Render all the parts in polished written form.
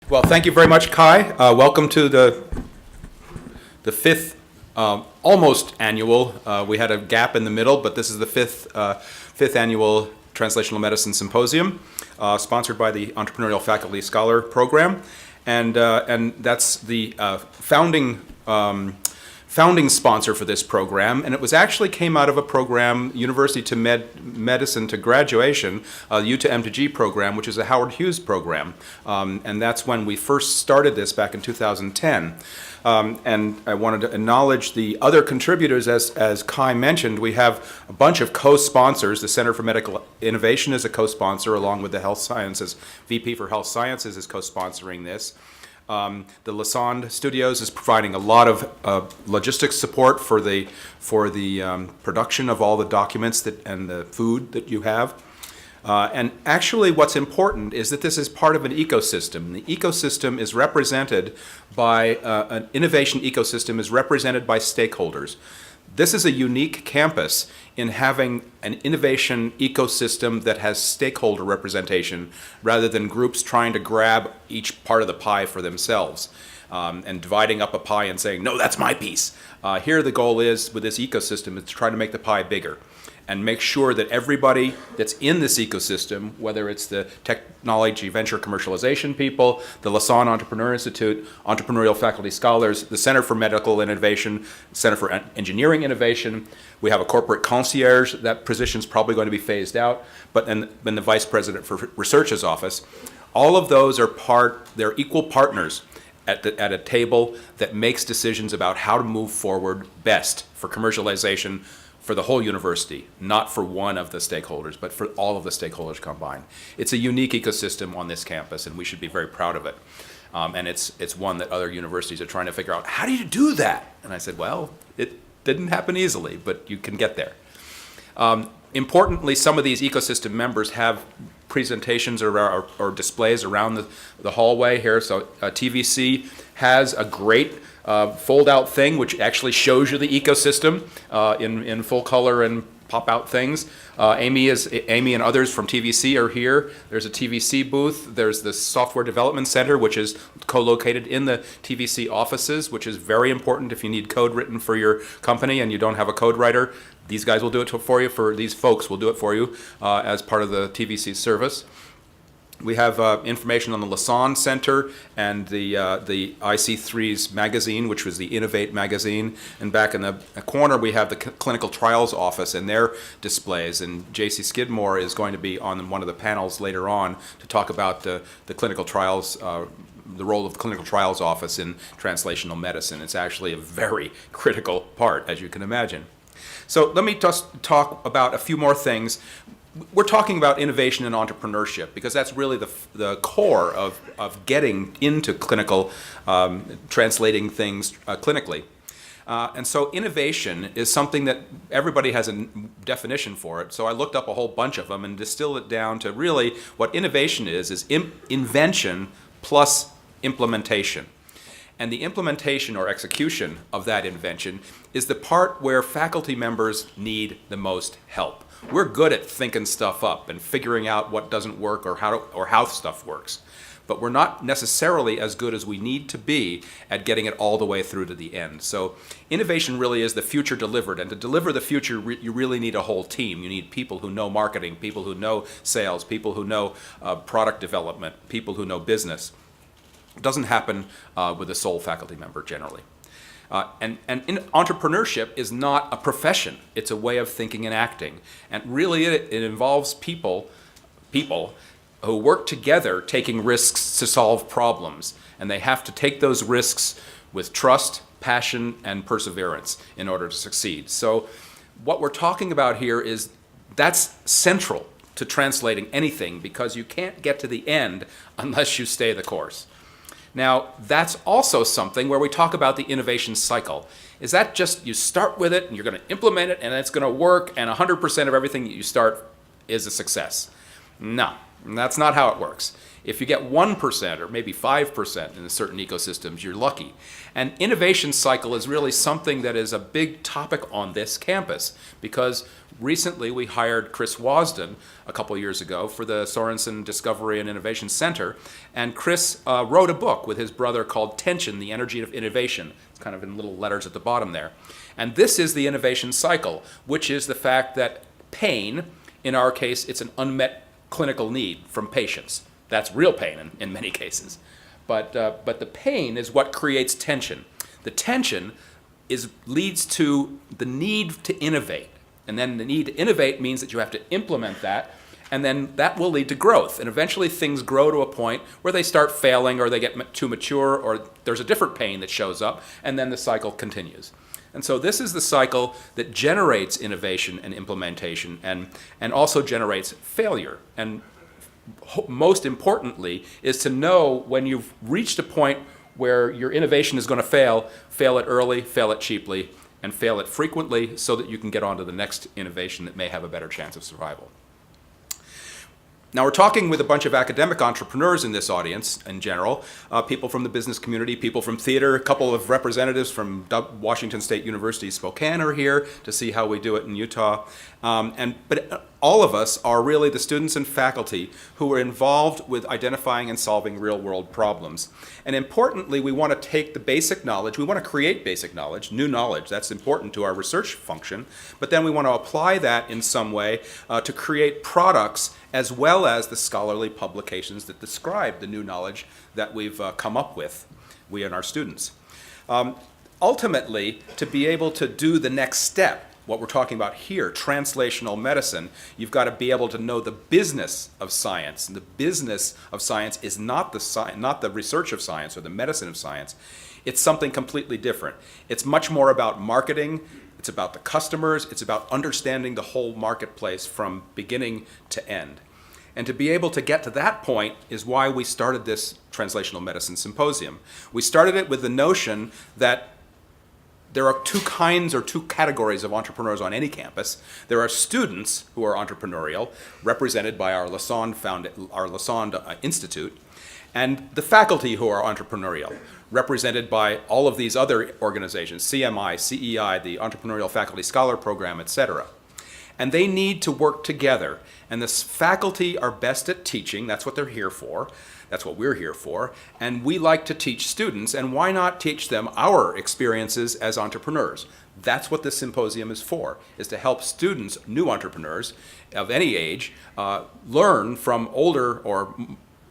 Well, thank you very much, Kai. Welcome to the fifth, almost annual. We had a gap in the middle, but this is the fifth annual Translational Medicine Symposium, sponsored by the Entrepreneurial Faculty Scholar program, and that's the founding sponsor for this program, and it was actually came out of a program, University to Medicine to Graduation, U to M to G program, which is a Howard Hughes program, and that's when we first started this back in 2010. And I wanted to acknowledge the other contributors. As Kai mentioned, we have a bunch of co-sponsors. The Center for Medical Innovation is a co-sponsor, along with the Health Sciences, VP for Health Sciences is co-sponsoring this. The Letsou Studios is providing a lot of logistics support for the production of all the documents and the food that you have. And actually what's important is that this is part of an ecosystem. The ecosystem is represented by, an innovation ecosystem is represented by stakeholders. This is a unique campus in having an innovation ecosystem that has stakeholder representation rather than groups trying to grab each part of the pie for themselves and dividing up a pie and saying, no, that's my piece. Here the goal is, with this ecosystem, is to try to make the pie bigger and make sure that everybody that's in this ecosystem, whether it's the technology venture commercialization people, the Letsou Entrepreneur Institute, Entrepreneurial Faculty Scholars, the Center for Medical Innovation, Center for Engineering Innovation, we have a corporate concierge. That position's probably going to be phased out, but then the Vice President for Research's office. All of those are they're equal partners at a table that makes decisions about how to move forward best for commercialization for the whole university, not for one of the stakeholders, but for all of the stakeholders combined. It's a unique ecosystem on this campus, and we should be very proud of it. And it's one that other universities are trying to figure out, how do you do that? And I said, well, it didn't happen easily, but you can get there. Importantly, some of these ecosystem members have presentations or displays around the hallway here. So TVC has a great fold-out thing which actually shows you the ecosystem in full color and pop-out things. Amy and others from TVC are here. There's a TVC booth. There's the Software Development Center, which is co-located in the TVC offices, which is very important if you need code written for your company and you don't have a code writer. These guys will do it for you. These folks will do it for you as part of the TVC service. We have information on the Letsou Center and the IC3's magazine, which was the Innovate magazine. And back in the corner, we have the Clinical Trials Office and their displays. And J.C. Skidmore is going to be on one of the panels later on to talk about the clinical trials, the role of the Clinical Trials Office in translational medicine. It's actually a very critical part, as you can imagine. So let me just talk about a few more things. We're talking about innovation and entrepreneurship because that's really the core of getting into clinical, translating things clinically. And so innovation is something that everybody has a definition for it. So I looked up a whole bunch of them and distilled it down to really what innovation is invention plus implementation. And the implementation or execution of that invention is the part where faculty members need the most help. We're good at thinking stuff up and figuring out what doesn't work or how stuff works. But we're not necessarily as good as we need to be at getting it all the way through to the end. So innovation really is the future delivered. And to deliver the future, you really need a whole team. You need people who know marketing, people who know sales, people who know product development, people who know business. It doesn't happen with a sole faculty member generally. And entrepreneurship is not a profession. It's a way of thinking and acting. And really it involves people who work together taking risks to solve problems. And they have to take those risks with trust, passion, and perseverance in order to succeed. So what we're talking about here is that's central to translating anything because you can't get to the end unless you stay the course. Now, that's also something where we talk about the innovation cycle. Is that just you start with it and you're going to implement it and it's going to work and 100% of everything that you start is a success? No, that's not how it works. If you get 1% or maybe 5% in certain ecosystems, you're lucky. And innovation cycle is really something that is a big topic on this campus, because recently we hired Chris Wasden a couple years ago for the Sorensen Discovery and Innovation Center, and Chris wrote a book with his brother called Tension, the Energy of Innovation. It's kind of in little letters at the bottom there. And this is the innovation cycle, which is the fact that pain, in our case, it's an unmet clinical need from patients. That's real pain in many cases. But the pain is what creates tension. The tension leads to the need to innovate. And then the need to innovate means that you have to implement that, and then that will lead to growth. And eventually things grow to a point where they start failing, or they get too mature, or there's a different pain that shows up, and then the cycle continues. And so this is the cycle that generates innovation and implementation, and also generates failure. And most importantly is to know when you've reached a point where your innovation is going to fail it early, fail it cheaply, and fail it frequently, so that you can get on to the next innovation that may have a better chance of survival. Now, we're talking with a bunch of academic entrepreneurs in this audience in general, people from the business community, people from theater, a couple of representatives from Washington State University Spokane are here to see how we do it in Utah. But all of us are really the students and faculty who are involved with identifying and solving real-world problems. And importantly, we want to take the basic knowledge, we want to create basic knowledge, new knowledge, that's important to our research function, but then we want to apply that in some way to create products as well as the scholarly publications that describe the new knowledge that we've come up with, we and our students. Ultimately, to be able to do the next step, what we're talking about here, translational medicine, you've got to be able to know the business of science. And the business of science is not the research of science or the medicine of science. It's something completely different. It's much more about marketing. It's about the customers. It's about understanding the whole marketplace from beginning to end. And to be able to get to that point is why we started this Translational Medicine Symposium. We started it with the notion that there are two categories of entrepreneurs on any campus. There are students who are entrepreneurial, represented by our Lassonde Institute, and the faculty who are entrepreneurial, represented by all of these other organizations, CMI, CEI, the Entrepreneurial Faculty Scholar Program, etc. And they need to work together. And the faculty are best at teaching. That's what they're here for. That's what we're here for. And we like to teach students, and why not teach them our experiences as entrepreneurs? That's what this symposium is for, is to help students, new entrepreneurs of any age, learn from older or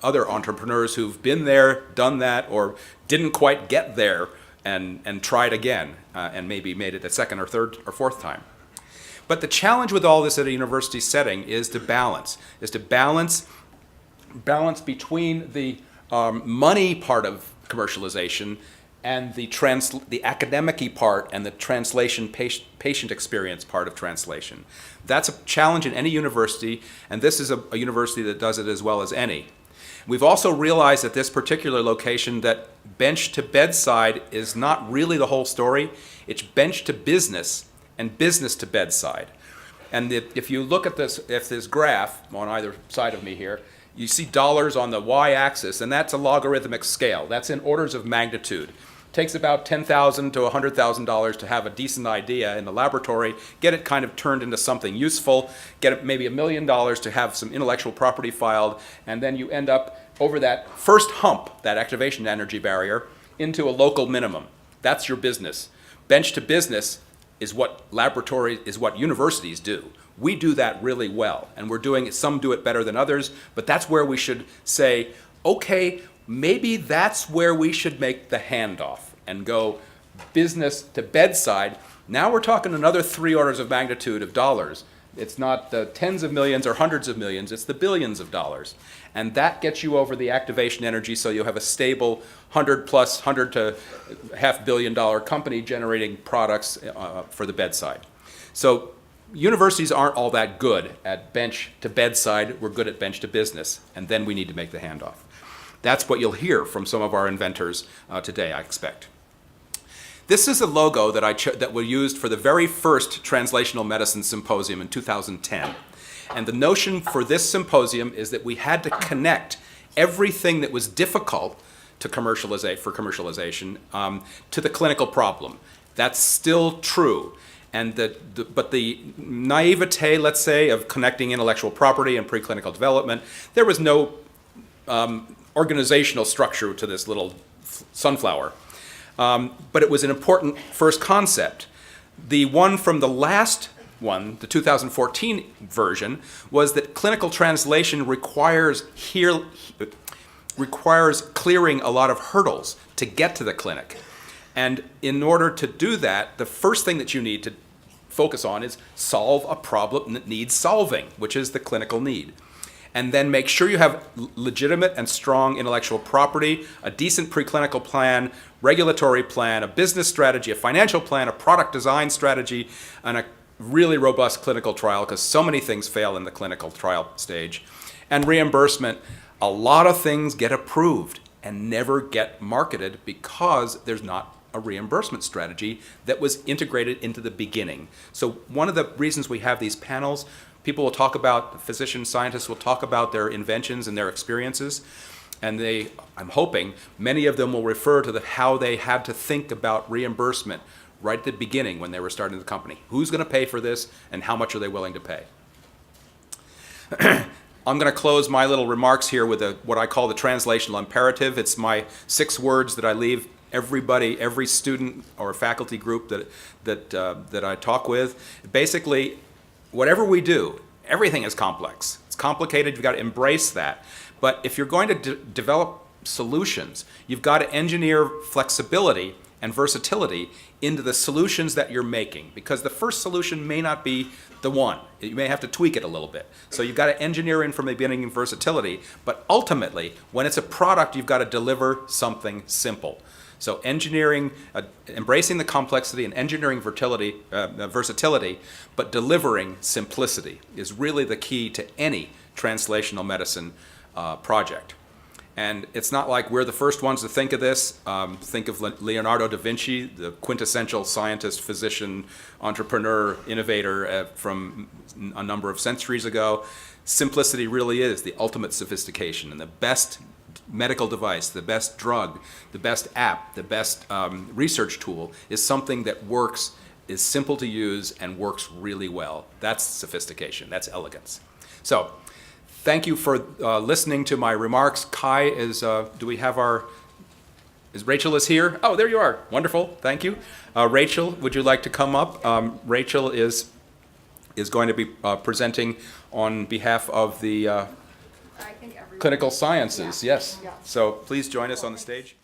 other entrepreneurs who've been there, done that, or didn't quite get there and tried again, and maybe made it a second or third or fourth time. But the challenge with all this at a university setting is to balance between the money part of commercialization and the academic-y part and the translation patient experience part of translation. That's a challenge in any university, and this is a university that does it as well as any. We've also realized at this particular location that bench to bedside is not really the whole story. It's bench to business and business to bedside. And if you look at this graph on either side of me here, you see dollars on the y-axis, and that's a logarithmic scale. That's in orders of magnitude. It takes about $10,000 to $100,000 to have a decent idea in the laboratory, get it kind of turned into something useful, get it maybe $1 million to have some intellectual property filed, and then you end up over that first hump, that activation energy barrier, into a local minimum. That's your business. Bench to business is what universities do. We do that really well, and we're doing it. Some do it better than others, but that's where we should say, okay, maybe that's where we should make the handoff and go business to bedside. Now we're talking another 3 orders of magnitude of dollars. It's not the tens of millions or hundreds of millions, it's the billions of dollars. And that gets you over the activation energy, so you'll have a stable 100 to $500 million company generating products for the bedside. So universities aren't all that good at bench to bedside. We're good at bench to business, and then we need to make the handoff. That's what you'll hear from some of our inventors today, I expect. This is a logo that we used for the very first Translational Medicine Symposium in 2010. And the notion for this symposium is that we had to connect everything that was difficult to commercialization to the clinical problem. That's still true. And but the naivete, let's say, of connecting intellectual property and preclinical development, there was no organizational structure to this little sunflower. But it was an important first concept. The one from the last one, the 2014 version, was that clinical translation requires clearing a lot of hurdles to get to the clinic. And in order to do that, the first thing that you need to focus on is solve a problem that needs solving, which is the clinical need. And then make sure you have legitimate and strong intellectual property, a decent preclinical plan, regulatory plan, a business strategy, a financial plan, a product design strategy, and a really robust clinical trial, because so many things fail in the clinical trial stage. And reimbursement, a lot of things get approved and never get marketed because there's not a reimbursement strategy that was integrated into the beginning. So one of the reasons we have these panels, people will talk about, physicians, scientists will talk about their inventions and their experiences, and I'm hoping, many of them will refer to how they had to think about reimbursement right at the beginning when they were starting the company. Who's going to pay for this, and how much are they willing to pay? I'm going to close my little remarks here with what I call the translational imperative. It's my 6 words that I leave everybody, every student or faculty group that I talk with. Basically, whatever we do, everything is complex. It's complicated. You've got to embrace that. But if you're going to develop solutions, you've got to engineer flexibility and versatility into the solutions that you're making, because the first solution may not be the one. You may have to tweak it a little bit. So you've got to engineer in from the beginning versatility, but ultimately, when it's a product, you've got to deliver something simple. So engineering, embracing the complexity and engineering versatility, but delivering simplicity is really the key to any translational medicine project. And it's not like we're the first ones to think of this. Think of Leonardo da Vinci, the quintessential scientist, physician, entrepreneur, innovator from a number of centuries ago. Simplicity really is the ultimate sophistication, and the best medical device, the best drug, the best app, the best research tool is something that works, is simple to use, and works really well. That's sophistication, that's elegance. So, thank you for listening to my remarks. Kai is, Rachel is here? Oh, there you are. Wonderful, thank you. Rachel, would you like to come up? Rachel is going to be presenting on behalf of the clinical sciences, yes. Yeah. So please join us on the stage.